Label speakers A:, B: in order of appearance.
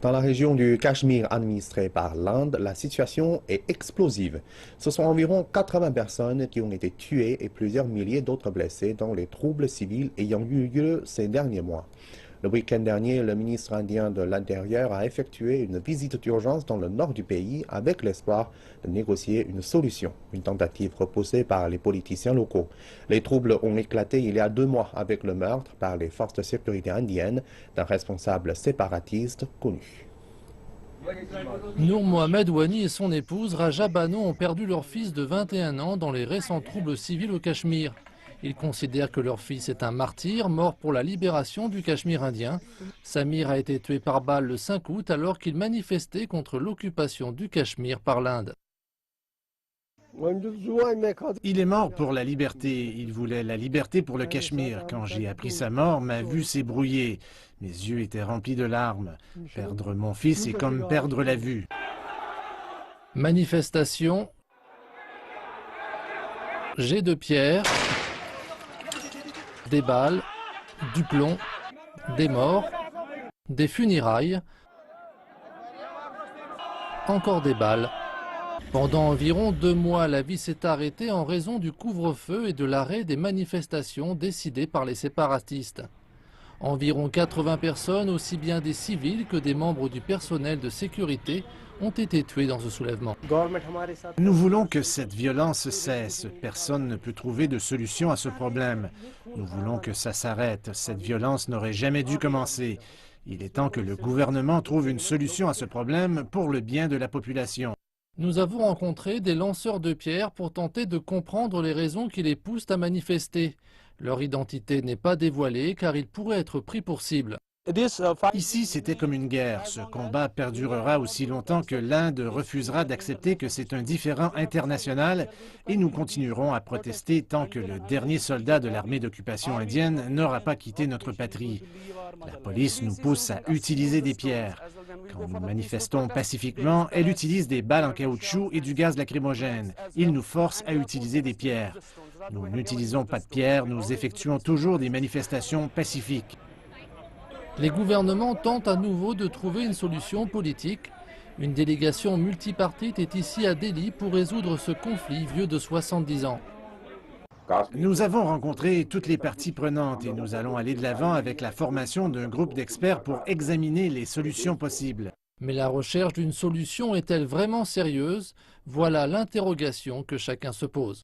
A: Dans la région du Cachemire administrée par l'Inde, la situation est explosive. Ce sont environ 80 personnes qui ont été tuées et plusieurs milliers d'autres blessés dans les troubles civils ayant eu lieu ces derniers mois. Le week-end dernier, le ministre indien de l'Intérieur a effectué une visite d'urgence dans le nord du pays avec l'espoir de négocier une solution, une tentative repoussée par les politiciens locaux. Les troubles ont éclaté il y a 2 mois avec le meurtre par les forces de sécurité indiennes d'un responsable séparatiste connu.
B: Nour Mohamed Ouani et son épouse Raja Bano ont perdu leur fils de 21 ans dans les récents troubles civils au Cachemire. Ils considèrent que leur fils est un martyr, mort pour la libération du Cachemire indien. Samir a été tué par balle le 5 août alors qu'il manifestait contre l'occupation du Cachemire par l'Inde.
C: Il est mort pour la liberté. Il voulait la liberté pour le Cachemire. Quand j'ai appris sa mort, ma vue s'est brouillée. Mes yeux étaient remplis de larmes. Perdre mon fils est comme perdre la vue.
B: Manifestation, jet de pierre, des balles, du plomb, des morts, des funérailles, encore des balles. Pendant environ 2 mois, la vie s'est arrêtée en raison du couvre-feu et de l'arrêt des manifestations décidées par les séparatistes. Environ 80 personnes, aussi bien des civils que des membres du personnel de sécurité, ont été tués dans ce soulèvement.
C: Nous voulons que cette violence cesse. Personne ne peut trouver de solution à ce problème. Nous voulons que ça s'arrête. Cette violence n'aurait jamais dû commencer. Il est temps que le gouvernement trouve une solution à ce problème pour le bien de la population.
B: Nous avons rencontré des lanceurs de pierres pour tenter de comprendre les raisons qui les poussent à manifester. Leur identité n'est pas dévoilée car ils pourraient être pris pour cible.
C: Ici, c'était comme une guerre. Ce combat perdurera aussi longtemps que l'Inde refusera d'accepter que c'est un différend international et nous continuerons à protester tant que le dernier soldat de l'armée d'occupation indienne n'aura pas quitté notre patrie. La police nous pousse à utiliser des pierres. Quand nous manifestons pacifiquement, elle utilise des balles en caoutchouc et du gaz lacrymogène. Ils nous forcent à utiliser des pierres. Nous n'utilisons pas de pierres, nous effectuons toujours des manifestations pacifiques.
B: Les gouvernements tentent à nouveau de trouver une solution politique. Une délégation multipartite est ici à Delhi pour résoudre ce conflit vieux de 70 ans.
C: Nous avons rencontré toutes les parties prenantes et nous allons aller de l'avant avec la formation d'un groupe d'experts pour examiner les solutions possibles.
B: Mais la recherche d'une solution est-elle vraiment sérieuse? Voilà l'interrogation que chacun se pose.